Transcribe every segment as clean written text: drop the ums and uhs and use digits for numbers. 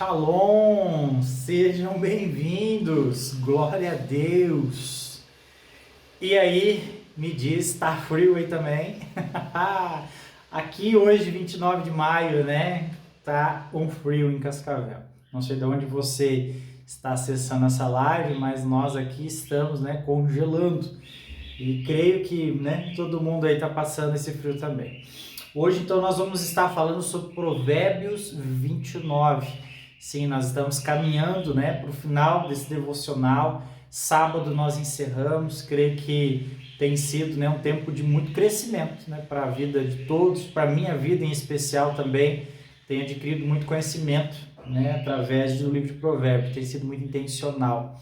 Shalom, sejam bem-vindos, glória a Deus. E aí, me diz, tá frio aí também? Aqui hoje, 29 de maio, né? Tá um frio em Cascavel. Não sei de onde você está acessando essa live, mas nós aqui estamos, né, congelando. E creio que, né, todo mundo aí tá passando esse frio também. Hoje, então, nós vamos estar falando sobre Provérbios 29. Sim, nós estamos caminhando, né, para o final desse devocional. Sábado nós encerramos. Creio que tem sido, né, um tempo de muito crescimento, né, para a vida de todos, para a minha vida em especial também. Tenho adquirido muito conhecimento, né, através do livro de Provérbios. Tem sido muito intencional.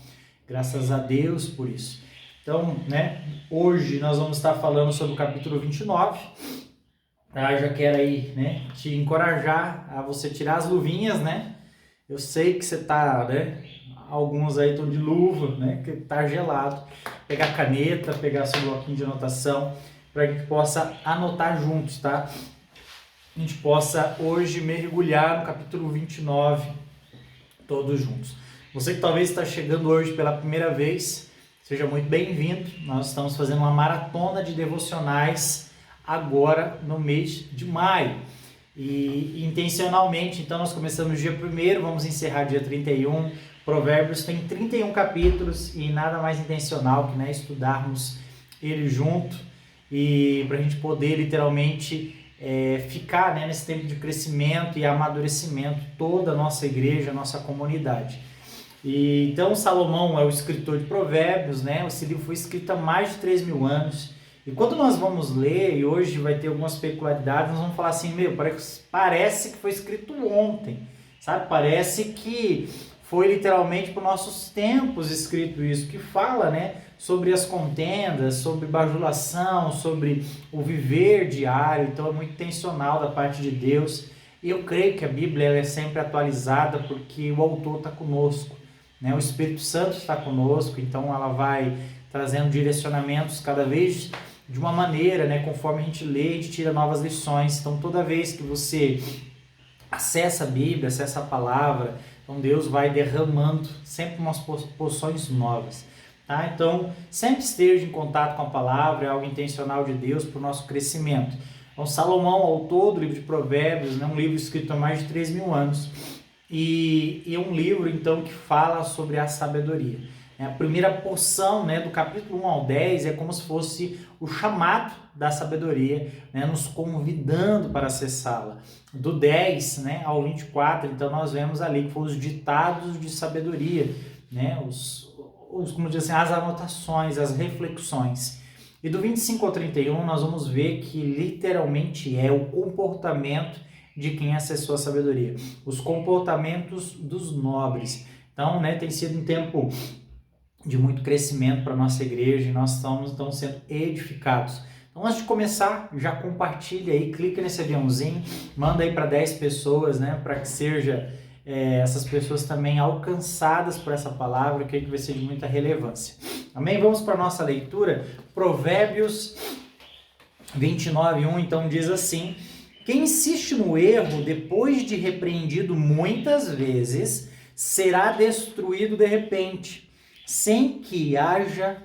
Graças a Deus por isso. Então, né, hoje nós vamos estar falando sobre o capítulo 29. Já quero aí, né, te encorajar a você tirar as luvinhas, né? Eu sei que você tá, né? Alguns aí estão de luva, né? Que tá gelado. Pegar caneta, pegar seu bloquinho de anotação, para que possa anotar juntos, tá? A gente possa hoje mergulhar no capítulo 29, todos juntos. Você que talvez está chegando hoje pela primeira vez, seja muito bem-vindo. Nós estamos fazendo uma maratona de devocionais agora no mês de maio. E intencionalmente, então nós começamos dia 1º, vamos encerrar dia 31. Provérbios tem 31 capítulos e nada mais intencional que, né, estudarmos ele junto e para a gente poder literalmente ficar, né, nesse tempo de crescimento e amadurecimento, toda a nossa igreja, a nossa comunidade. E, então Salomão é o escritor de Provérbios, né? Esse livro foi escrito há mais de 3.000 anos. E quando nós vamos ler, e hoje vai ter algumas peculiaridades, nós vamos falar assim, parece que foi escrito ontem, sabe? Parece que foi literalmente para os nossos tempos escrito isso, que fala, né, sobre as contendas, sobre bajulação, sobre o viver diário. Então é muito intencional da parte de Deus. E eu creio que a Bíblia ela é sempre atualizada porque o autor está conosco, né? O Espírito Santo está conosco, então ela vai trazendo direcionamentos cada vez de uma maneira, né, conforme a gente lê, a gente tira novas lições. Então toda vez que você acessa a Bíblia, acessa a palavra, então Deus vai derramando sempre umas porções novas, tá? Então sempre esteja em contato com a palavra, é algo intencional de Deus para o nosso crescimento. Então Salomão, autor do livro de Provérbios, né, um livro escrito há mais de 3.000 anos, e é um livro então que fala sobre a sabedoria. A primeira porção, né, do capítulo 1 ao 10 é como se fosse o chamado da sabedoria, né, nos convidando para acessá-la. Do 10, né, ao 24, então nós vemos ali que foram os ditados de sabedoria, né, como diz assim, as anotações, as reflexões. E do 25 ao 31 nós vamos ver que literalmente é o comportamento de quem acessou a sabedoria, os comportamentos dos nobres. Então, né, tem sido um tempo de muito crescimento para a nossa igreja e nós estamos então sendo edificados. Então, antes de começar, já compartilha aí, clica nesse aviãozinho, manda aí para 10 pessoas, né, para que seja essas pessoas também alcançadas por essa palavra, que vai ser de muita relevância. Amém? Vamos para a nossa leitura. Provérbios 29:1, então diz assim: quem insiste no erro depois de repreendido muitas vezes será destruído de repente, sem que haja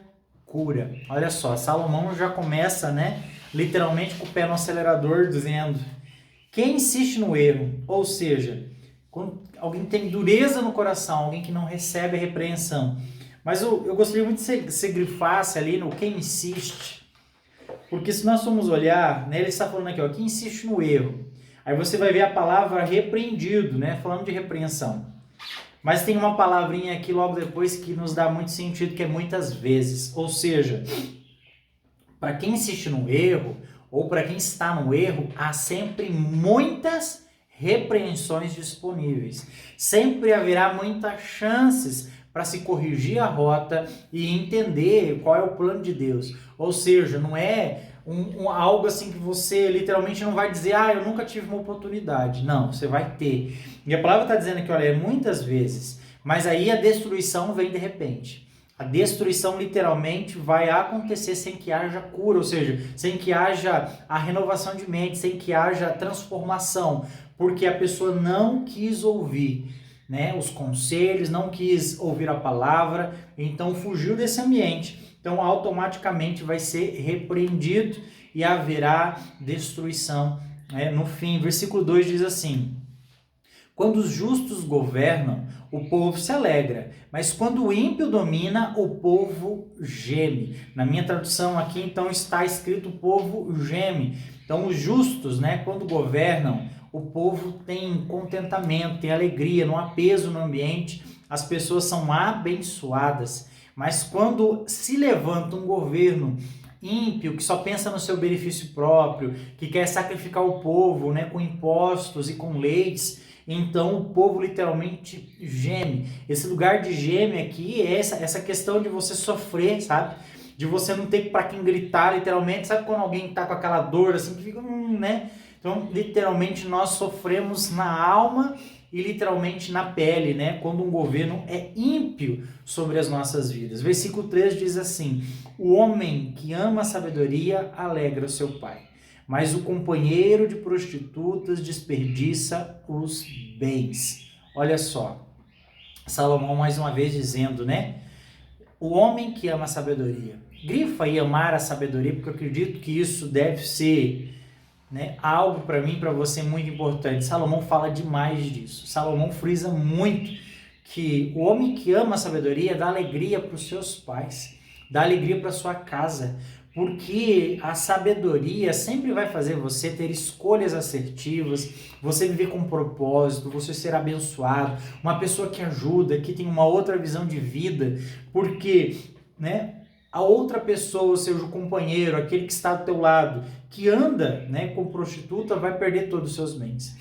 cura. Olha só, Salomão já começa, né, literalmente com o pé no acelerador, dizendo: quem insiste no erro, ou seja, quando alguém tem dureza no coração, alguém que não recebe a repreensão. Mas eu gostaria muito de você grifasse ali no quem insiste, porque se nós formos olhar, né, ele está falando aqui, ó, quem insiste no erro. Aí você vai ver a palavra repreendido, né, falando de repreensão. Mas tem uma palavrinha aqui logo depois que nos dá muito sentido, que é muitas vezes. Ou seja, para quem insiste no erro, ou para quem está no erro, há sempre muitas repreensões disponíveis. Sempre haverá muitas chances para se corrigir a rota e entender qual é o plano de Deus. Ou seja, não é algo assim que você literalmente não vai dizer, eu nunca tive uma oportunidade. Não, você vai ter. E a palavra está dizendo que, olha, muitas vezes, mas aí a destruição vem de repente. A destruição literalmente vai acontecer sem que haja cura, ou seja, sem que haja a renovação de mente, sem que haja transformação, porque a pessoa não quis ouvir. né, os conselhos, não quis ouvir a palavra, então fugiu desse ambiente. Então automaticamente vai ser repreendido e haverá destruição, né? No fim, versículo 2 diz assim: quando os justos governam, o povo se alegra, mas quando o ímpio domina, o povo geme. Na minha tradução aqui, então, está escrito o povo geme. Então, os justos, né, quando governam, o povo tem contentamento, tem alegria, não há peso no ambiente, as pessoas são abençoadas. Mas quando se levanta um governo ímpio, que só pensa no seu benefício próprio, que quer sacrificar o povo, né, com impostos e com leis, então o povo literalmente geme. Esse lugar de geme aqui é essa questão de você sofrer, sabe? De você não ter para quem gritar, literalmente. Sabe quando alguém tá com aquela dor assim, que fica, né? Então, literalmente, nós sofremos na alma e literalmente na pele, né? Quando um governo é ímpio sobre as nossas vidas. Versículo 3 diz assim: o homem que ama a sabedoria alegra o seu pai, mas o companheiro de prostitutas desperdiça os bens. Olha só, Salomão mais uma vez dizendo, né? O homem que ama a sabedoria. Grifa aí amar a sabedoria, porque eu acredito que isso deve ser, né, algo para mim, para você muito importante. Salomão fala demais disso. Salomão frisa muito que o homem que ama a sabedoria dá alegria para os seus pais, dá alegria para sua casa, porque a sabedoria sempre vai fazer você ter escolhas assertivas, você viver com propósito, você ser abençoado, uma pessoa que ajuda, que tem uma outra visão de vida, porque, né, a outra pessoa, ou seja, o companheiro, aquele que está do teu lado, que anda, né, com prostituta, vai perder todos os seus bens.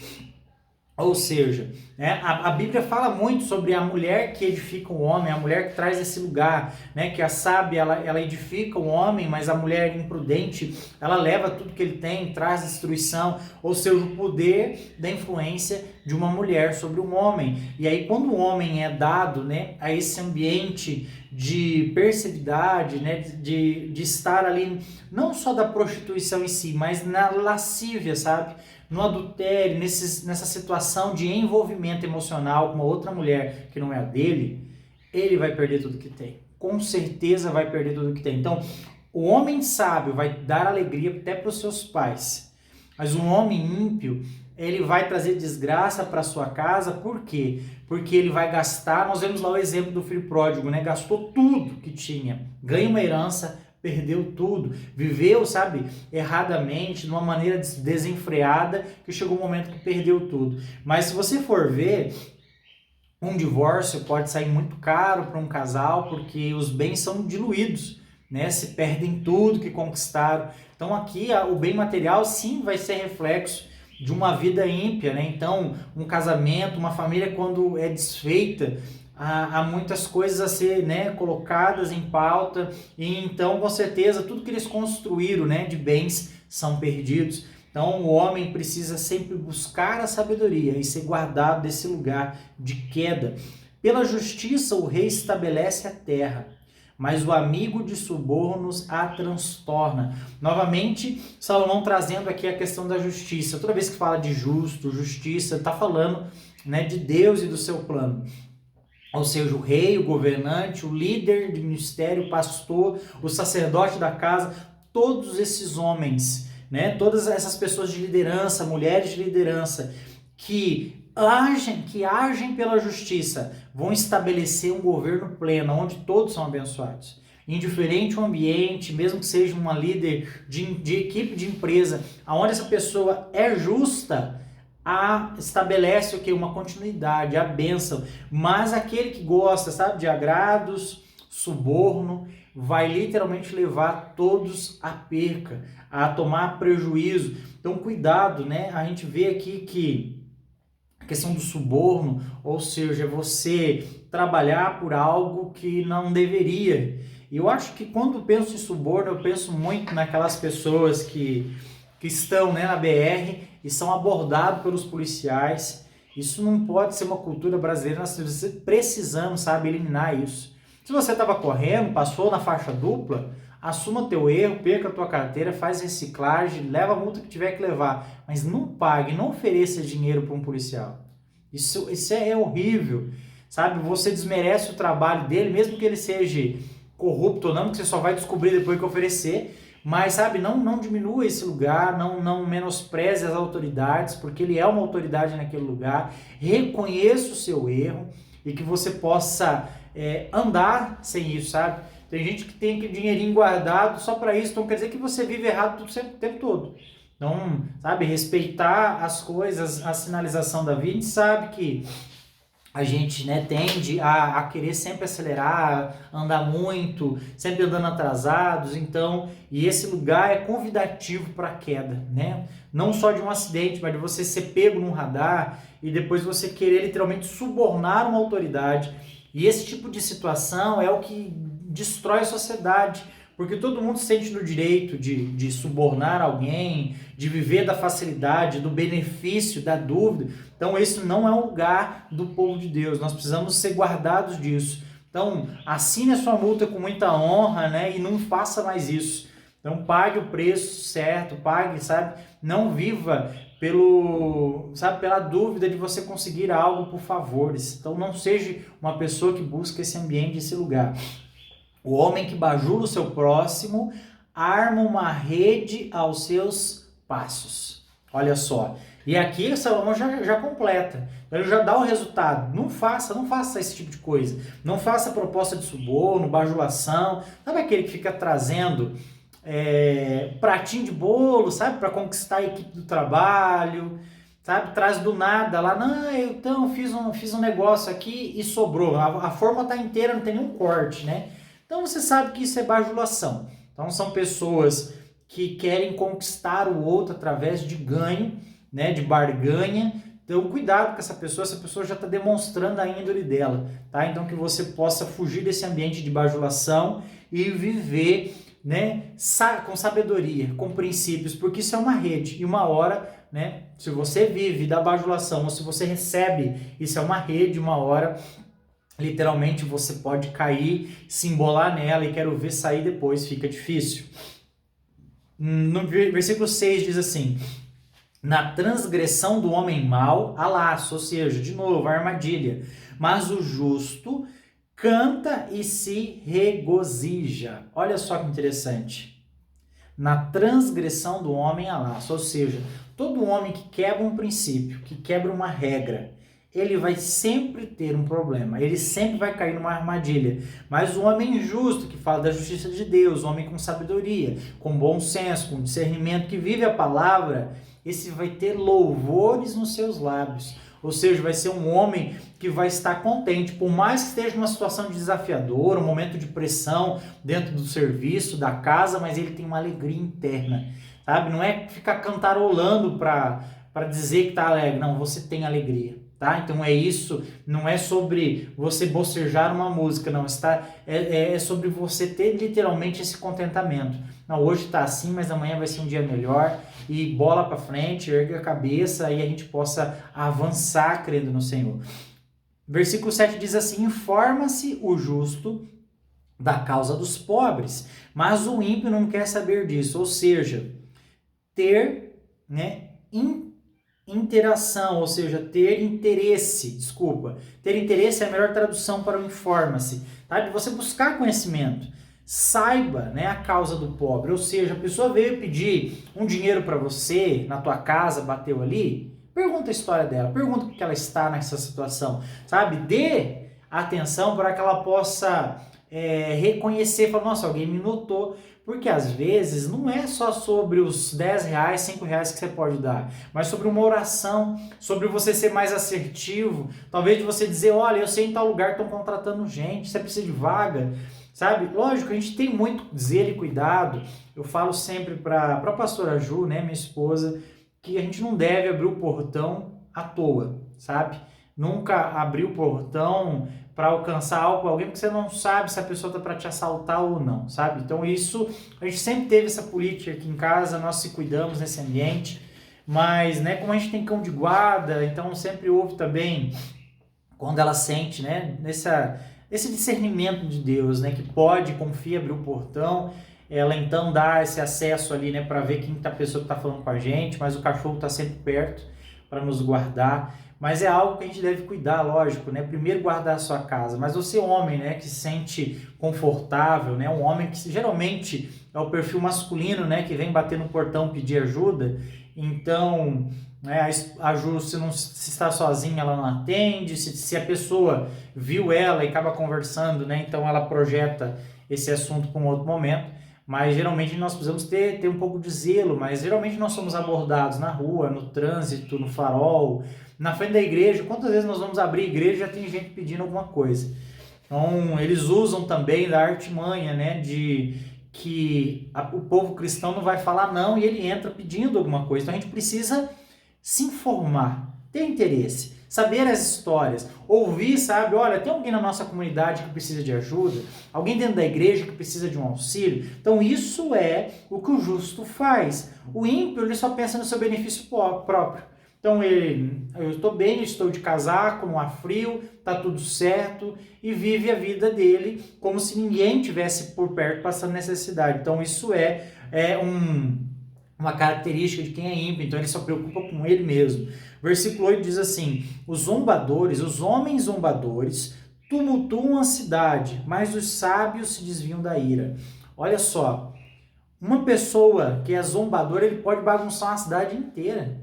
Ou seja, né, a Bíblia fala muito sobre a mulher que edifica o homem, a mulher que traz esse lugar, né, que a sábia ela edifica o homem, mas a mulher imprudente, ela leva tudo que ele tem, traz destruição, ou seja, o poder da influência de uma mulher sobre um homem. E aí quando o homem é dado, né, a esse ambiente de perseveridade, né, de estar ali, não só da prostituição em si, mas na lascívia, sabe? No adultério, nessa situação de envolvimento emocional com uma outra mulher que não é a dele, ele vai perder tudo que tem. Com certeza vai perder tudo que tem. Então, o homem sábio vai dar alegria até para os seus pais, mas um homem ímpio, ele vai trazer desgraça para sua casa. Por quê? Porque ele vai gastar, nós vemos lá o exemplo do filho pródigo, né? Gastou tudo que tinha, ganha uma herança, perdeu tudo, viveu, sabe, erradamente, de uma maneira desenfreada, que chegou um momento que perdeu tudo. Mas se você for ver, um divórcio pode sair muito caro para um casal, porque os bens são diluídos, né? Se perdem tudo que conquistaram. Então aqui o bem material sim vai ser reflexo de uma vida ímpia, né? Então um casamento, uma família quando é desfeita, há muitas coisas a ser, né, colocadas em pauta, e então com certeza tudo que eles construíram, né, de bens são perdidos. Então o homem precisa sempre buscar a sabedoria e ser guardado desse lugar de queda. Pela justiça o rei estabelece a terra, mas o amigo de subornos a transtorna. Novamente, Salomão trazendo aqui a questão da justiça. Toda vez que fala de justo, justiça, está falando, né, de Deus e do seu plano. Ou seja, o rei, o governante, o líder de ministério, o pastor, o sacerdote da casa, todos esses homens, né, todas essas pessoas de liderança, mulheres de liderança, que agem pela justiça, vão estabelecer um governo pleno, onde todos são abençoados. Indiferente o ambiente, mesmo que seja uma líder de equipe de empresa, onde essa pessoa é justa, estabelece o que? Uma continuidade, a bênção. Mas aquele que gosta, sabe, de agrados, suborno, vai literalmente levar todos à perca, a tomar prejuízo. Então cuidado, né? A gente vê aqui que a questão do suborno, ou seja, você trabalhar por algo que não deveria. E eu acho que quando penso em suborno, eu penso muito naquelas pessoas que estão, né, na BR e são abordados pelos policiais. Isso não pode ser uma cultura brasileira, nós precisamos, sabe, eliminar isso. Se você estava correndo, passou na faixa dupla, assuma teu erro, perca a tua carteira, faz reciclagem, leva a multa que tiver que levar, mas não pague, não ofereça dinheiro para um policial. Isso é horrível, sabe? Você desmerece o trabalho dele, mesmo que ele seja corrupto ou não, que você só vai descobrir depois que oferecer. Mas, sabe, não diminua esse lugar, não menospreze as autoridades, porque ele é uma autoridade naquele lugar. Reconheça o seu erro e que você possa andar sem isso, sabe? Tem gente que tem aquele dinheirinho guardado só para isso, então quer dizer que você vive errado o tempo todo. Então, sabe, respeitar as coisas, a sinalização da vida, a gente sabe que a gente, né, tende a querer sempre acelerar, andar muito, sempre andando atrasados, então, e esse lugar é convidativo para a queda, né? Não só de um acidente, mas de você ser pego num radar e depois você querer literalmente subornar uma autoridade. E esse tipo de situação é o que destrói a sociedade, porque todo mundo se sente no direito de subornar alguém, de viver da facilidade, do benefício, da dúvida. Então, esse não é um lugar do povo de Deus. Nós precisamos ser guardados disso. Então, assine a sua multa com muita honra, né? E não faça mais isso. Então, pague o preço certo, pague, sabe? Não viva pela dúvida de você conseguir algo por favores. Então, não seja uma pessoa que busca esse ambiente, esse lugar. O homem que bajula o seu próximo arma uma rede aos seus passos. Olha só. E aqui Salomão já completa. Ele já dá o resultado. Não faça esse tipo de coisa. Não faça proposta de suborno, bajulação. Sabe aquele que fica trazendo pratinho de bolo, sabe? Para conquistar a equipe do trabalho. Sabe, traz do nada lá, não, eu fiz um negócio aqui e sobrou. A forma está inteira, não tem nenhum corte, né? Então você sabe que isso é bajulação. Então são pessoas que querem conquistar o outro através de ganho, né, de barganha. Então cuidado com essa pessoa já está demonstrando a índole dela, tá? Então que você possa fugir desse ambiente de bajulação e viver, né, com sabedoria, com princípios, porque isso é uma rede e uma hora, né, se você vive da bajulação ou se você recebe, isso é uma rede, uma hora literalmente você pode cair, se embolar nela e quero ver sair depois, fica difícil. No versículo 6 diz assim: na transgressão do homem mau há laço, ou seja, de novo, a armadilha, mas o justo canta e se regozija. Olha só que interessante. Na transgressão do homem há laço, ou seja, todo homem que quebra um princípio, que quebra uma regra, ele vai sempre ter um problema, ele sempre vai cair numa armadilha. Mas o homem justo, que fala da justiça de Deus, o homem com sabedoria, com bom senso, com discernimento, que vive a palavra, esse vai ter louvores nos seus lábios. Ou seja, vai ser um homem que vai estar contente, por mais que esteja numa situação desafiadora, um momento de pressão dentro do serviço, da casa, mas ele tem uma alegria interna, sabe? Não é ficar cantarolando para dizer que está alegre, não, você tem alegria. Tá? Então é isso, não é sobre você bocejar uma música, não, é sobre você ter literalmente esse contentamento. Não, hoje está assim, mas amanhã vai ser um dia melhor, e bola para frente, ergue a cabeça e a gente possa avançar crendo no Senhor. Versículo 7 diz assim: informa-se o justo da causa dos pobres, mas o ímpio não quer saber disso, ou seja, ter, né, interação, ou seja, ter interesse é a melhor tradução para o informa-se, tá? De você buscar conhecimento, saiba, né, a causa do pobre, ou seja, a pessoa veio pedir um dinheiro para você, na tua casa, bateu ali, pergunta a história dela, pergunta por que ela está nessa situação, sabe? Dê atenção para que ela possa reconhecer, falar, nossa, alguém me notou. Porque às vezes não é só sobre os 10 reais, 5 reais que você pode dar, mas sobre uma oração, sobre você ser mais assertivo, talvez de você dizer, olha, eu sei em tal lugar estão contratando gente, você precisa de vaga, sabe? Lógico, a gente tem muito zelo e cuidado, eu falo sempre para a pastora Ju, né, minha esposa, que a gente não deve abrir o portão à toa, sabe? Nunca abrir o portão para alcançar algo, alguém, porque você não sabe se a pessoa está para te assaltar ou não, sabe? Então isso, a gente sempre teve essa política aqui em casa, nós se cuidamos nesse ambiente, mas, né, como a gente tem cão de guarda, então sempre houve também, quando ela sente, né, esse discernimento de Deus, né, que pode, confia, abrir o portão, ela então dá esse acesso ali, né, para ver quem tá a pessoa que está falando com a gente, mas o cachorro está sempre perto para nos guardar. mas é algo que a gente deve cuidar, lógico, né? Primeiro guardar a sua casa, mas você homem, né, que se sente confortável, né, um homem que geralmente é o perfil masculino, né, que vem bater no portão pedir ajuda, então, né, a Ju, se está sozinha, ela não atende, se a pessoa viu ela e acaba conversando, né, então ela projeta esse assunto para um outro momento, mas geralmente nós precisamos ter um pouco de zelo, mas geralmente nós somos abordados na rua, no trânsito, no farol, na frente da igreja. Quantas vezes nós vamos abrir a igreja e já tem gente pedindo alguma coisa? Então, eles usam também da artimanha, né, de que o povo cristão não vai falar não e ele entra pedindo alguma coisa. Então, a gente precisa se informar, ter interesse, saber as histórias, ouvir, sabe? Olha, tem alguém na nossa comunidade que precisa de ajuda, alguém dentro da igreja que precisa de um auxílio. Então, isso é o que o justo faz. O ímpio, ele só pensa no seu benefício próprio. Então, eu estou bem, eu estou de casaco, não há frio, tá tudo certo, e vive a vida dele como se ninguém tivesse por perto passando necessidade. Então, isso é uma característica de quem é ímpio, então ele só preocupa com ele mesmo. Versículo 8 diz assim: os zombadores, os homens zombadores, tumultuam a cidade, mas os sábios se desviam da ira. Olha só, uma pessoa que é zombadora, ele pode bagunçar uma cidade inteira.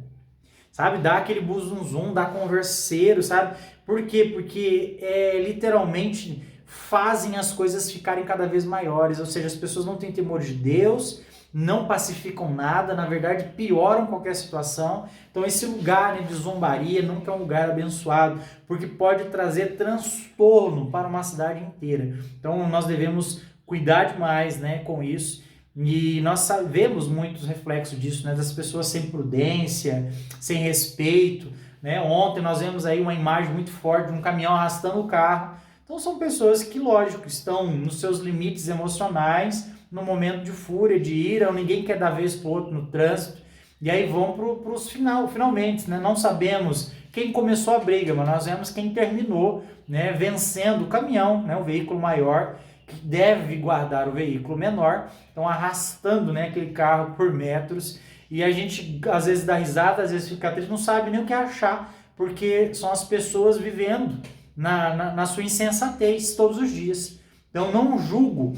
Sabe, dá aquele buzunzum, dá converseiro, sabe? Por quê? Porque literalmente fazem as coisas ficarem cada vez maiores, ou seja, as pessoas não têm temor de Deus, não pacificam nada, na verdade pioram qualquer situação. Então esse lugar, né, de zombaria nunca é um lugar abençoado, porque pode trazer transtorno para uma cidade inteira. Então nós devemos cuidar demais, né, com isso. E nós vemos muitos reflexos disso, né, das pessoas sem prudência, sem respeito, né? Ontem nós vemos aí uma imagem muito forte de um caminhão arrastando o carro. Então são pessoas que, lógico, estão nos seus limites emocionais, no momento de fúria, de ira, ninguém quer dar vez pro outro no trânsito, e aí vão para os finalmente, né? Não sabemos quem começou a briga, mas nós vemos quem terminou, né, vencendo o caminhão, né, o veículo maior, que deve guardar o veículo menor, então arrastando, né, aquele carro por metros, e a gente às vezes dá risada, às vezes fica triste, não sabe nem o que achar, porque são as pessoas vivendo na sua insensatez todos os dias. Então não julgo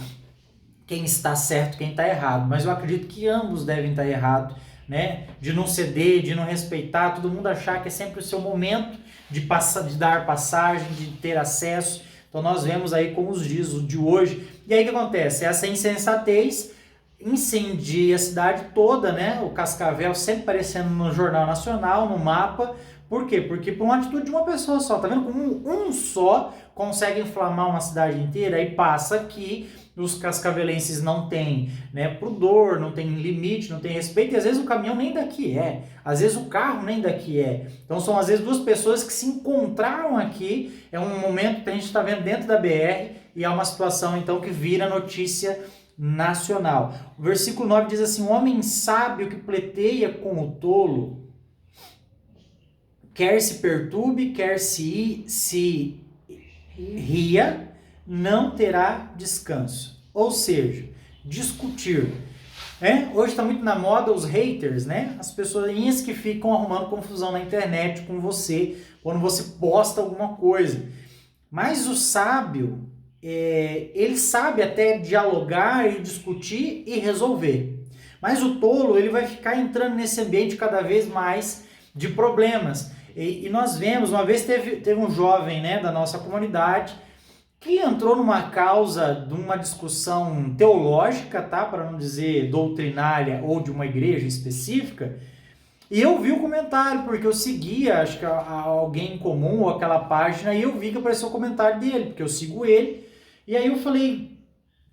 quem está certo, quem está errado, mas eu acredito que ambos devem estar errados, né, de não ceder, de não respeitar, todo mundo achar que é sempre o seu momento de dar passagem, de ter acesso. Então nós vemos aí como os dias de hoje. E aí o que acontece? Essa insensatez incendia a cidade toda, né? O Cascavel sempre aparecendo no Jornal Nacional, no mapa. Por quê? Porque por uma atitude de uma pessoa só. Tá vendo como um só consegue inflamar uma cidade inteira? Aí passa que os cascavelenses não têm, né, pudor, não tem limite, não tem respeito, e às vezes o caminhão nem daqui é, às vezes o carro nem daqui é. Então são às vezes duas pessoas que se encontraram aqui, é um momento que a gente está vendo dentro da BR, e é uma situação então que vira notícia nacional. O versículo 9 diz assim: o homem sábio que pleiteia com o tolo, quer se perturbe, quer se ria, não terá descanso. Ou seja, discutir. Hoje está muito na moda os haters, né? As pessoas que ficam arrumando confusão na internet com você, quando você posta alguma coisa. Mas o sábio, ele sabe até dialogar e discutir e resolver. Mas o tolo, ele vai ficar entrando nesse ambiente cada vez mais de problemas. E nós vemos, uma vez teve um jovem, né, da nossa comunidade, que entrou numa causa de uma discussão teológica, tá? Para não dizer doutrinária ou de uma igreja específica, e eu vi o comentário, porque eu seguia, acho que alguém em comum, ou aquela página, e eu vi que apareceu o comentário dele, porque eu sigo ele, e aí eu falei,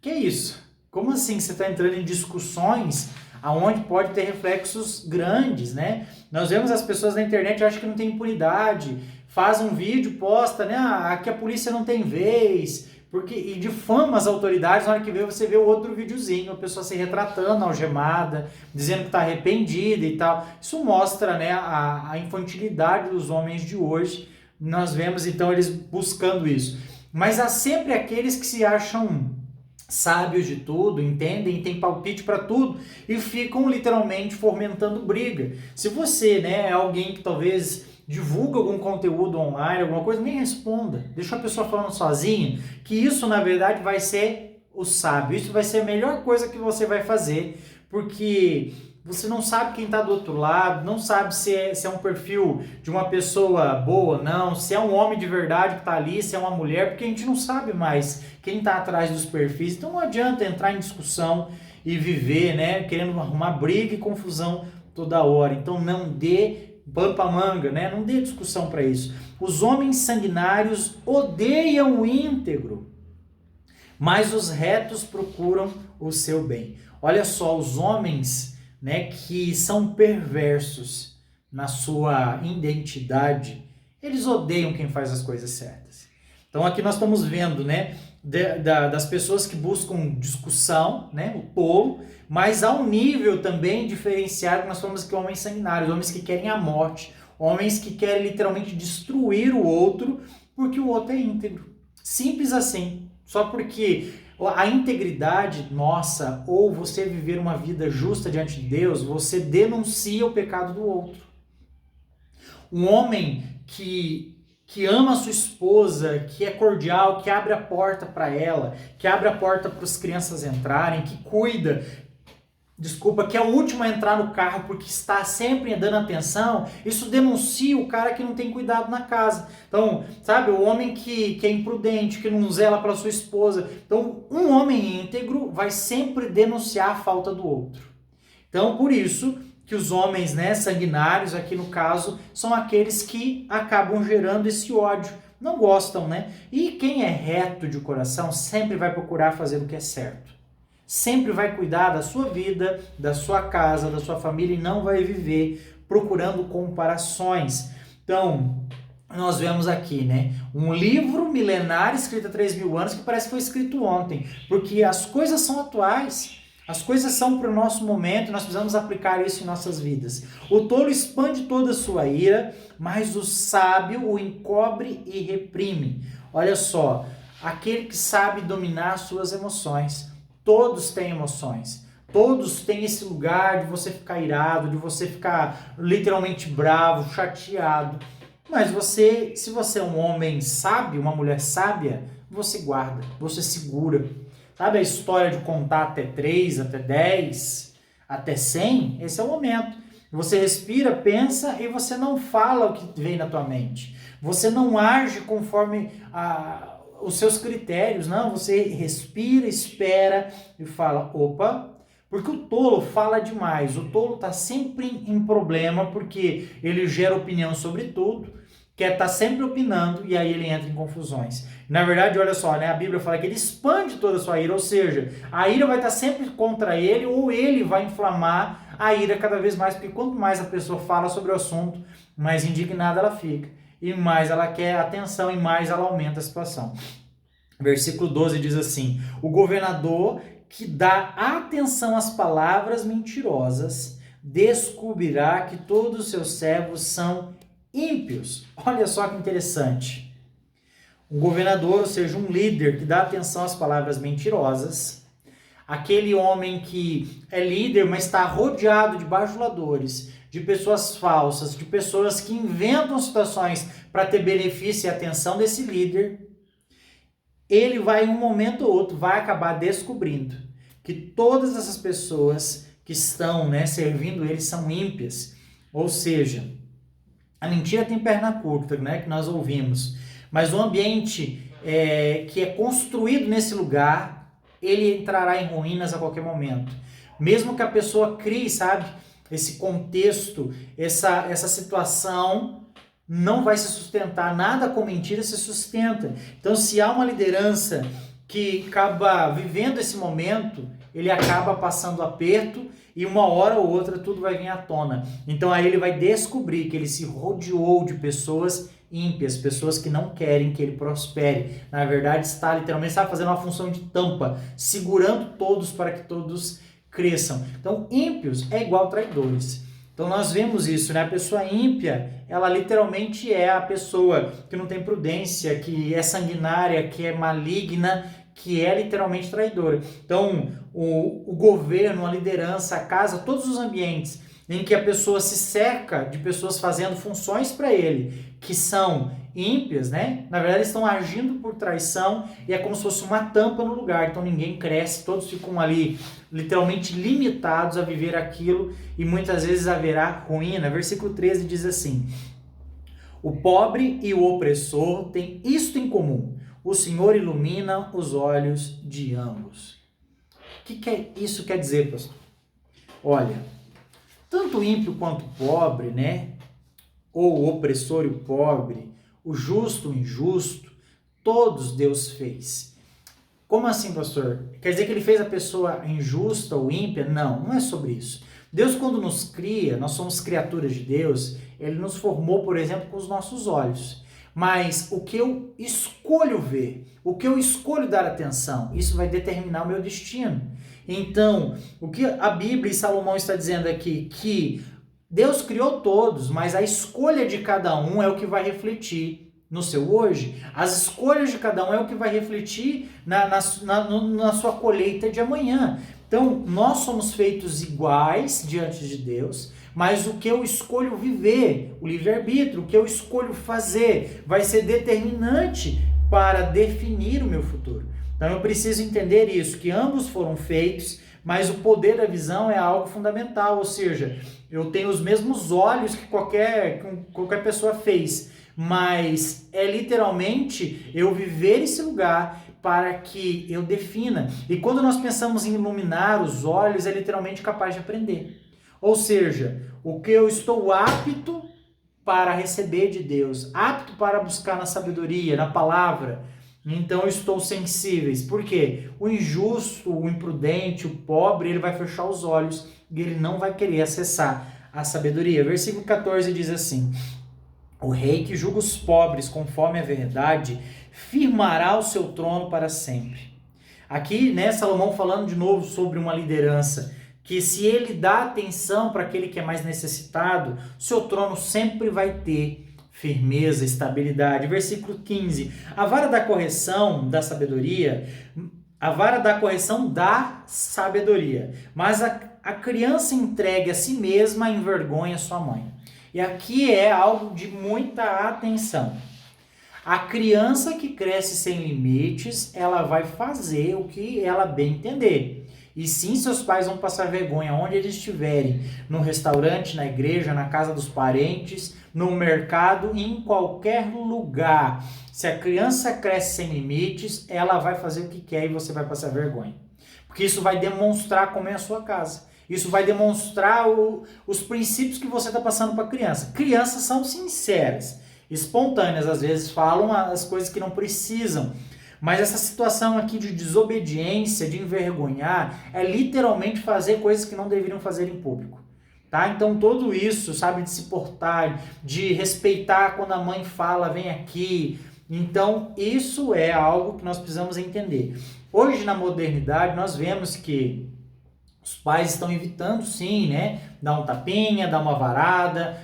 que é isso? Como assim você está entrando em discussões aonde pode ter reflexos grandes, né? Nós vemos as pessoas na internet, acham que não tem impunidade, faz um vídeo, posta, né? Aqui a polícia não tem vez, e difama as autoridades. Na hora que você vê o outro videozinho, a pessoa se retratando, algemada, dizendo que está arrependida e tal. Isso mostra, né, a infantilidade dos homens de hoje. Nós vemos então eles buscando isso. Mas há sempre aqueles que se acham sábios de tudo, entendem, tem palpite para tudo e ficam literalmente fomentando briga. Se você, né, é alguém que talvez divulga algum conteúdo online, alguma coisa, nem responda. Deixa a pessoa falando sozinha, que isso na verdade vai ser o sábio. Isso vai ser a melhor coisa que você vai fazer, porque você não sabe quem está do outro lado, não sabe se é um perfil de uma pessoa boa ou não, se é um homem de verdade que está ali, se é uma mulher, porque a gente não sabe mais quem está atrás dos perfis. Então não adianta entrar em discussão e viver, né, querendo arrumar briga e confusão toda hora. Então não dê pano pra manga, né? Não dê discussão para isso. Os homens sanguinários odeiam o íntegro, mas os retos procuram o seu bem. Olha só, os homens, né, que são perversos na sua identidade, eles odeiam quem faz as coisas certas. Então aqui nós estamos vendo, né, das pessoas que buscam discussão, né, o tolo, mas ao nível também diferenciado, nós falamos que homens sanguinários, homens que querem a morte, homens que querem literalmente destruir o outro, porque o outro é íntegro. Simples assim. Só porque a integridade nossa, ou você viver uma vida justa diante de Deus, você denuncia o pecado do outro. Um homem que ama a sua esposa, que é cordial, que abre a porta para ela, que abre a porta para as crianças entrarem, que cuida, que é o último a entrar no carro porque está sempre dando atenção, isso denuncia o cara que não tem cuidado na casa. Então, sabe, o homem que é imprudente, que não zela pela sua esposa. Então, um homem íntegro vai sempre denunciar a falta do outro. Então, por isso que os homens, né, sanguinários, aqui no caso, são aqueles que acabam gerando esse ódio. Não gostam, né? E quem é reto de coração sempre vai procurar fazer o que é certo. Sempre vai cuidar da sua vida, da sua casa, da sua família e não vai viver procurando comparações. Então, nós vemos aqui, né, um livro milenário escrito há 3.000 anos que parece que foi escrito ontem, porque as coisas são atuais, as coisas são para o nosso momento e nós precisamos aplicar isso em nossas vidas. O tolo expande toda a sua ira, mas o sábio o encobre e reprime. Olha só, aquele que sabe dominar suas emoções. Todos têm emoções, todos têm esse lugar de você ficar irado, de você ficar literalmente bravo, chateado. Mas se você é um homem sábio, uma mulher sábia, você guarda, você segura. Sabe a história de contar até 3, até 10, até 100? Esse é o momento. Você respira, pensa e você não fala o que vem na tua mente. Você não age conforme os seus critérios, não, você respira, espera e fala, opa, porque o tolo fala demais, o tolo está sempre em problema porque ele gera opinião sobre tudo, quer estar sempre opinando e aí ele entra em confusões. Na verdade, olha só, né, a Bíblia fala que ele expande toda a sua ira, ou seja, a ira vai estar sempre contra ele ou ele vai inflamar a ira cada vez mais, porque quanto mais a pessoa fala sobre o assunto, mais indignada ela fica. E mais ela quer atenção e mais ela aumenta a situação. Versículo 12 diz assim: o governador que dá atenção às palavras mentirosas descobrirá que todos os seus servos são ímpios. Olha só que interessante. Um governador, ou seja, um líder que dá atenção às palavras mentirosas, aquele homem que é líder, mas está rodeado de bajuladores, de pessoas falsas, de pessoas que inventam situações para ter benefício e atenção desse líder, ele vai em um momento ou outro, vai acabar descobrindo que todas essas pessoas que estão, né, servindo ele são ímpias. Ou seja, a mentira tem perna curta, né, que nós ouvimos, mas o ambiente que é construído nesse lugar, ele entrará em ruínas a qualquer momento. Mesmo que a pessoa crie, sabe, esse contexto, essa situação, não vai se sustentar, nada com mentira se sustenta. Então, se há uma liderança que acaba vivendo esse momento, ele acaba passando aperto e uma hora ou outra tudo vai vir à tona. Então, aí ele vai descobrir que ele se rodeou de pessoas ímpias, pessoas que não querem que ele prospere. Na verdade, literalmente está fazendo uma função de tampa, segurando todos para que todos cresçam. Então, ímpios é igual traidores. Então nós vemos isso, né? A pessoa ímpia, ela literalmente é a pessoa que não tem prudência, que é sanguinária, que é maligna, que é literalmente traidora. Então o governo, a liderança, a casa, todos os ambientes em que a pessoa se cerca de pessoas fazendo funções para ele, que são ímpias, né? Na verdade, eles estão agindo por traição e é como se fosse uma tampa no lugar. Então ninguém cresce, todos ficam ali literalmente limitados a viver aquilo e muitas vezes haverá ruína. Versículo 13 diz assim: o pobre e o opressor têm isto em comum: o Senhor ilumina os olhos de ambos. O que isso quer dizer, pastor? Olha, tanto o ímpio quanto o pobre, né? Ou o opressor e o pobre, o justo e o injusto, todos Deus fez. Como assim, pastor? Quer dizer que ele fez a pessoa injusta ou ímpia? Não, não é sobre isso. Deus, quando nos cria, nós somos criaturas de Deus, ele nos formou, por exemplo, com os nossos olhos. Mas o que eu escolho ver, o que eu escolho dar atenção, isso vai determinar o meu destino. Então, o que a Bíblia e Salomão está dizendo aqui, que Deus criou todos, mas a escolha de cada um é o que vai refletir no seu hoje. As escolhas de cada um é o que vai refletir na sua colheita de amanhã. Então, nós somos feitos iguais diante de Deus, mas o que eu escolho viver, o livre-arbítrio, o que eu escolho fazer, vai ser determinante para definir o meu futuro. Então, eu preciso entender isso, que ambos foram feitos, mas o poder da visão é algo fundamental, ou seja, eu tenho os mesmos olhos que qualquer pessoa fez, mas é literalmente eu viver esse lugar para que eu defina. E quando nós pensamos em iluminar os olhos, é literalmente capaz de aprender. Ou seja, o que eu estou apto para receber de Deus, apto para buscar na sabedoria, na palavra. Então eu estou sensíveis. Por quê? O injusto, o imprudente, o pobre, ele vai fechar os olhos e ele não vai querer acessar a sabedoria. Versículo 14 diz assim: o rei que julga os pobres conforme a verdade firmará o seu trono para sempre. Aqui, né, Salomão falando de novo sobre uma liderança, que se ele dá atenção para aquele que é mais necessitado, seu trono sempre vai ter firmeza, estabilidade. Versículo 15: a vara da correção da sabedoria, mas a criança entregue a si mesma envergonha sua mãe. E aqui é algo de muita atenção. A criança que cresce sem limites, ela vai fazer o que ela bem entender. E sim, seus pais vão passar vergonha onde eles estiverem, no restaurante, na igreja, na casa dos parentes, no mercado, em qualquer lugar. Se a criança cresce sem limites, ela vai fazer o que quer e você vai passar vergonha. Porque isso vai demonstrar como é a sua casa. Isso vai demonstrar os princípios que você está passando para a criança. Crianças são sinceras, espontâneas, às vezes falam as coisas que não precisam. Mas essa situação aqui de desobediência, de envergonhar, é literalmente fazer coisas que não deveriam fazer em público. Tá? Então tudo isso, sabe, de se portar, de respeitar quando a mãe fala, vem aqui. Então isso é algo que nós precisamos entender. Hoje na modernidade nós vemos que os pais estão evitando sim, né? Dar um tapinha, dar uma varada,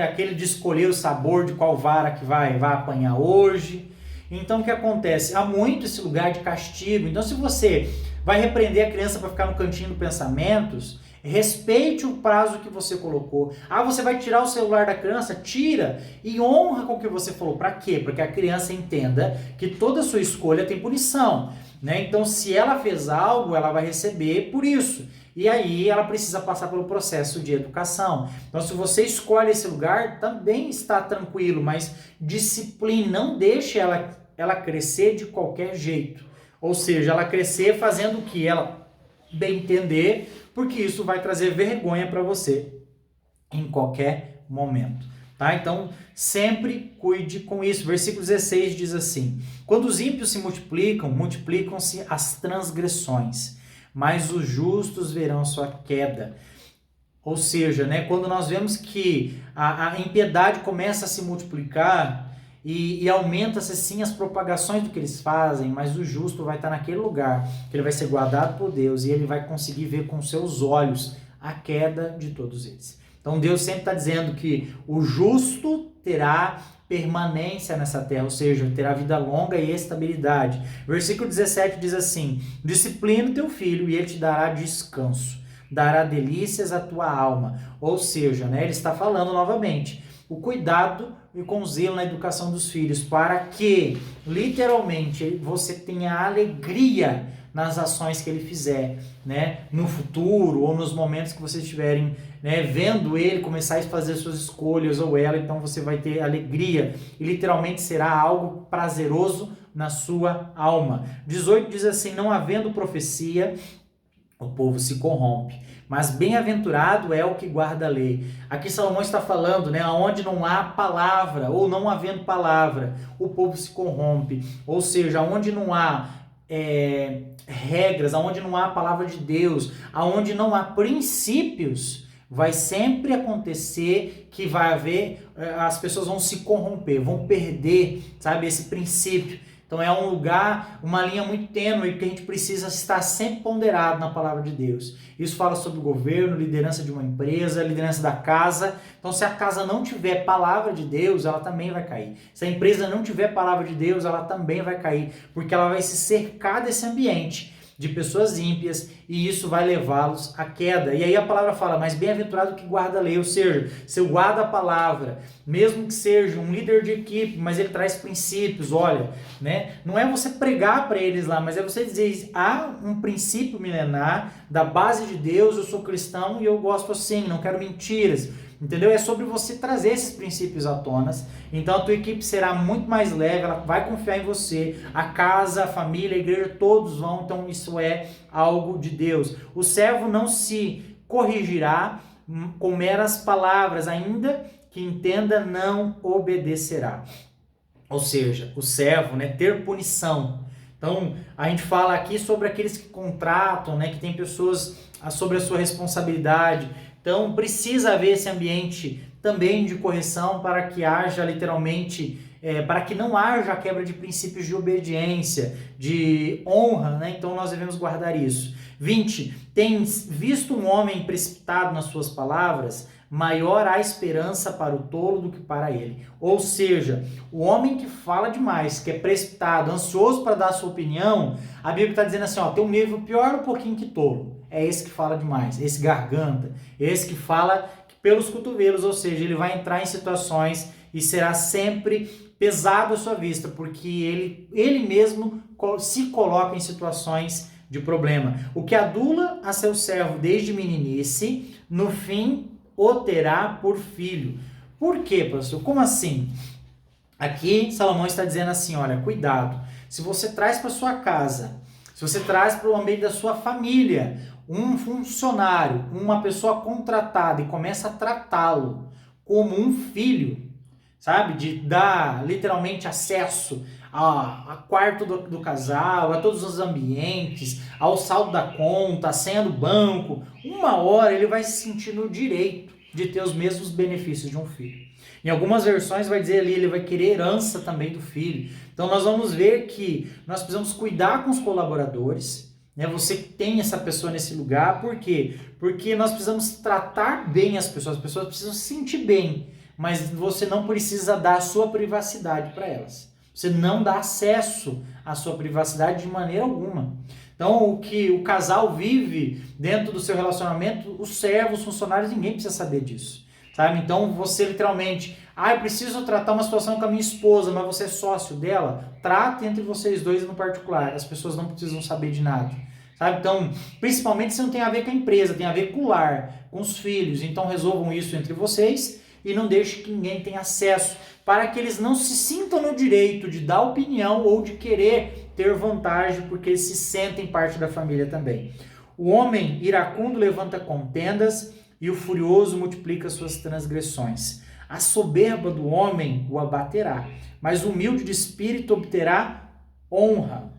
aquele de escolher o sabor de qual vara que vai apanhar hoje. Então o que acontece? Há muito esse lugar de castigo. Então se você vai repreender a criança para ficar no cantinho dos pensamentos, respeite o prazo que você colocou. Ah, você vai tirar o celular da criança? Tira e honra com o que você falou. Para quê? Para que a criança entenda que toda sua escolha tem punição, né? Então se ela fez algo, ela vai receber por isso. E aí ela precisa passar pelo processo de educação. Então se você escolhe esse lugar, também está tranquilo, mas discipline, não deixe ela crescer de qualquer jeito. Ou seja, ela crescer fazendo o que ela bem entender, porque isso vai trazer vergonha para você em qualquer momento. Tá? Então, sempre cuide com isso. Versículo 16 diz assim: quando os ímpios se multiplicam, multiplicam-se as transgressões, mas os justos verão sua queda. Ou seja, né, quando nós vemos que a impiedade começa a se multiplicar e aumenta-se sim as propagações do que eles fazem, mas o justo vai estar naquele lugar, que ele vai ser guardado por Deus e ele vai conseguir ver com seus olhos a queda de todos eles. Então Deus sempre está dizendo que o justo terá permanência nessa terra, ou seja, terá vida longa e estabilidade. Versículo 17 diz assim: disciplina o teu filho e ele te dará descanso. dará delícias à tua alma. Ou seja, né, ele está falando novamente, o cuidado e com zelo na educação dos filhos, para que, literalmente, você tenha alegria nas ações que ele fizer, né, no futuro ou nos momentos que vocês estiverem, né, vendo ele começar a fazer suas escolhas ou ela, então você vai ter alegria e literalmente será algo prazeroso na sua alma. 18 diz assim, não havendo profecia, o povo se corrompe, mas bem-aventurado é o que guarda a lei. Aqui Salomão está falando, né, onde não há palavra, ou não havendo palavra, o povo se corrompe. Ou seja, onde não há regras, onde não há palavra de Deus, onde não há princípios, vai sempre acontecer que vai haver, as pessoas vão se corromper, vão perder, sabe, esse princípio. Então é um lugar, uma linha muito tênue que a gente precisa estar sempre ponderado na palavra de Deus. Isso fala sobre o governo, liderança de uma empresa, liderança da casa. Então se a casa não tiver palavra de Deus, ela também vai cair. Se a empresa não tiver palavra de Deus, ela também vai cair, porque ela vai se cercar desse ambiente de pessoas ímpias, e isso vai levá-los à queda. E aí a palavra fala, mas bem-aventurado que guarda a lei, ou seja, se eu guardo a palavra, mesmo que seja um líder de equipe, mas ele traz princípios, olha, né? Não é você pregar para eles lá, mas é você dizer, há um princípio milenar da base de Deus, eu sou cristão e eu gosto assim, não quero mentiras. Entendeu? É sobre você trazer esses princípios à tona. Então a tua equipe será muito mais leve, ela vai confiar em você. A casa, a família, a igreja, todos vão. Então isso é algo de Deus. O servo não se corrigirá com meras palavras, ainda que entenda, não obedecerá. Ou seja, o servo, né, ter punição. Então a gente fala aqui sobre aqueles que contratam, né, que tem pessoas sobre a sua responsabilidade. Então precisa haver esse ambiente também de correção para que haja literalmente, para que não haja a quebra de princípios de obediência, de honra, né? Então nós devemos guardar isso. 20. Tens visto um homem precipitado nas suas palavras? Maior a esperança para o tolo do que para ele. Ou seja, o homem que fala demais, que é precipitado, ansioso para dar a sua opinião, a Bíblia está dizendo assim, ó, tem um nível pior um pouquinho que tolo. É esse que fala demais, esse garganta, esse que fala pelos cotovelos, ou seja, ele vai entrar em situações e será sempre pesado à sua vista, porque ele mesmo se coloca em situações de problema. O que adula a seu servo desde meninice, no fim o terá por filho. Por quê, pastor? Como assim? Aqui Salomão está dizendo assim, olha, cuidado, se você traz para sua casa, se você traz para o ambiente da sua família, um funcionário, uma pessoa contratada e começa a tratá-lo como um filho, sabe? De dar literalmente acesso a quarto do casal, a todos os ambientes, ao saldo da conta, a senha do banco. Uma hora ele vai se sentir no direito de ter os mesmos benefícios de um filho. Em algumas versões vai dizer ali, ele vai querer herança também do filho. Então nós vamos ver que nós precisamos cuidar com os colaboradores, né? Você tem essa pessoa nesse lugar, por quê? Porque nós precisamos tratar bem as pessoas precisam se sentir bem, mas você não precisa dar a sua privacidade para elas. Você não dá acesso à sua privacidade de maneira alguma. Então, o que o casal vive dentro do seu relacionamento, os servos, os funcionários, ninguém precisa saber disso. Sabe? Então, você literalmente, eu preciso tratar uma situação com a minha esposa, mas você é sócio dela, trate entre vocês dois no particular. As pessoas não precisam saber de nada. Sabe? Então, principalmente se não tem a ver com a empresa, tem a ver com o lar, com os filhos. Então, resolvam isso entre vocês e não deixe que ninguém tenha acesso, para que eles não se sintam no direito de dar opinião ou de querer ter vantagem, porque eles se sentem parte da família também. O homem iracundo levanta contendas e o furioso multiplica suas transgressões. A soberba do homem o abaterá, mas o humilde de espírito obterá honra.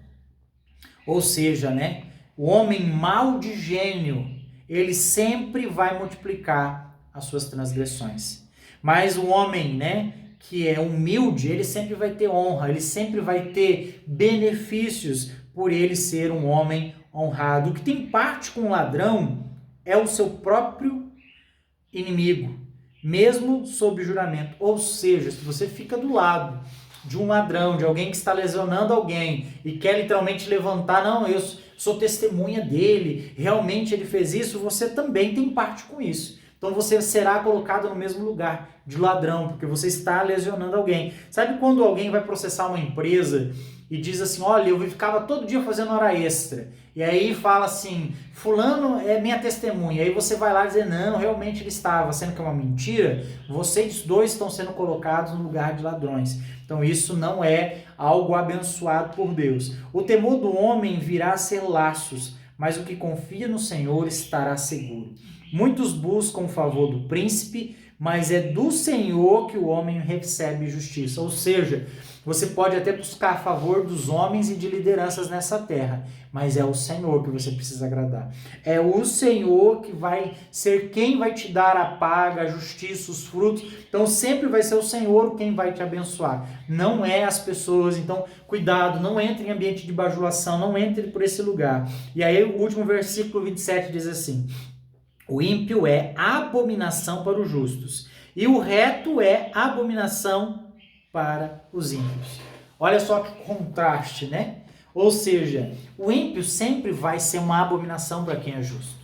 Ou seja, né? O homem mau de gênio, ele sempre vai multiplicar as suas transgressões. Mas o homem, né, que é humilde, ele sempre vai ter honra, ele sempre vai ter benefícios por ele ser um homem honrado. O que tem parte com o ladrão é o seu próprio inimigo, mesmo sob juramento. Ou seja, se você fica do lado de um ladrão, de alguém que está lesionando alguém e quer literalmente levantar, não, eu sou testemunha dele, realmente ele fez isso, você também tem parte com isso. Então você será colocado no mesmo lugar de ladrão, porque você está lesionando alguém. Sabe quando alguém vai processar uma empresa e diz assim, olha, eu ficava todo dia fazendo hora extra. E aí fala assim, fulano é minha testemunha. Aí você vai lá dizer, não, realmente ele estava, sendo que é uma mentira. Vocês dois estão sendo colocados no lugar de ladrões. Então isso não é algo abençoado por Deus. O temor do homem virá a ser laços, mas o que confia no Senhor estará seguro. Muitos buscam o favor do príncipe, mas é do Senhor que o homem recebe justiça. Ou seja, você pode até buscar a favor dos homens e de lideranças nessa terra, mas é o Senhor que você precisa agradar. É o Senhor que vai ser quem vai te dar a paga, a justiça, os frutos. Então sempre vai ser o Senhor quem vai te abençoar. Não é as pessoas. Então cuidado, não entre em ambiente de bajulação, não entre por esse lugar. E aí o último versículo 27 diz assim: o ímpio é abominação para os justos, e o reto é abominação para os ímpios. Olha só que contraste, né? Ou seja, o ímpio sempre vai ser uma abominação para quem é justo.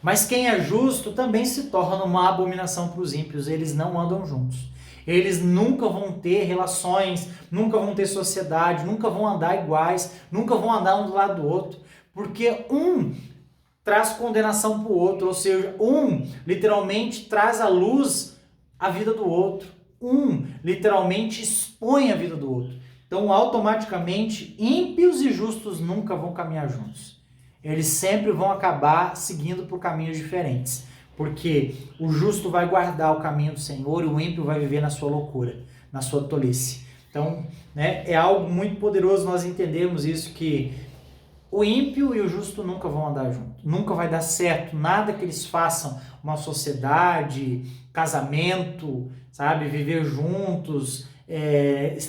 Mas quem é justo também se torna uma abominação para os ímpios. Eles não andam juntos. Eles nunca vão ter relações, nunca vão ter sociedade, nunca vão andar iguais, nunca vão andar um do lado do outro. Porque um traz condenação para o outro, ou seja, um literalmente traz à luz a vida do outro. Um literalmente expõe a vida do outro. Então, automaticamente, ímpios e justos nunca vão caminhar juntos. Eles sempre vão acabar seguindo por caminhos diferentes. Porque o justo vai guardar o caminho do Senhor e o ímpio vai viver na sua loucura, na sua tolice. Então, né, é algo muito poderoso nós entendermos isso, que o ímpio e o justo nunca vão andar juntos. Nunca vai dar certo nada que eles façam, uma sociedade, casamento, sabe, viver juntos,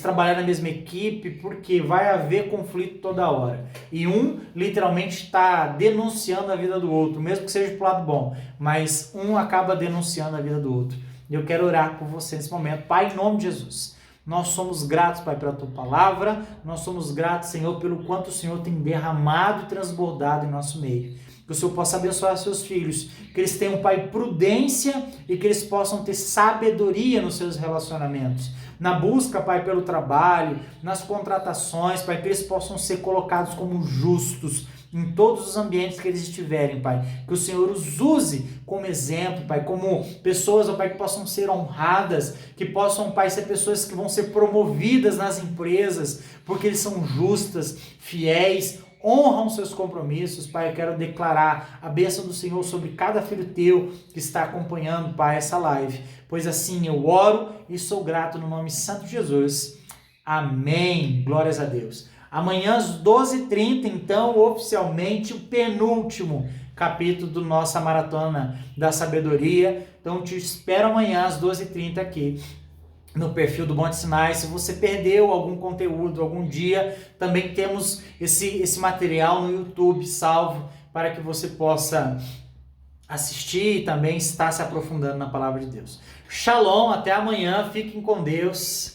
trabalhar na mesma equipe, porque vai haver conflito toda hora. E um literalmente está denunciando a vida do outro, mesmo que seja pro lado bom, mas um acaba denunciando a vida do outro. E eu quero orar por você nesse momento. Pai, em nome de Jesus, nós somos gratos, Pai, pela Tua palavra, nós somos gratos, Senhor, pelo quanto o Senhor tem derramado e transbordado em nosso meio. Que o Senhor possa abençoar seus filhos, que eles tenham, Pai, prudência e que eles possam ter sabedoria nos seus relacionamentos. Na busca, Pai, pelo trabalho, nas contratações, Pai, que eles possam ser colocados como justos em todos os ambientes que eles estiverem, Pai. Que o Senhor os use como exemplo, Pai, como pessoas, ó Pai, que possam ser honradas, que possam, Pai, ser pessoas que vão ser promovidas nas empresas, porque eles são justas, fiéis, honram seus compromissos. Pai, eu quero declarar a bênção do Senhor sobre cada filho teu que está acompanhando, Pai, essa live. Pois assim eu oro e sou grato no nome santo de Jesus. Amém. Glórias a Deus. Amanhã às 12h30, então, oficialmente, o penúltimo capítulo da nossa Maratona da Sabedoria. Então, te espero amanhã às 12h30 aqui no perfil do Monte Sinai. Se você perdeu algum conteúdo algum dia, também temos esse material no YouTube salvo para que você possa assistir e também estar se aprofundando na palavra de Deus. Shalom, até amanhã, fiquem com Deus.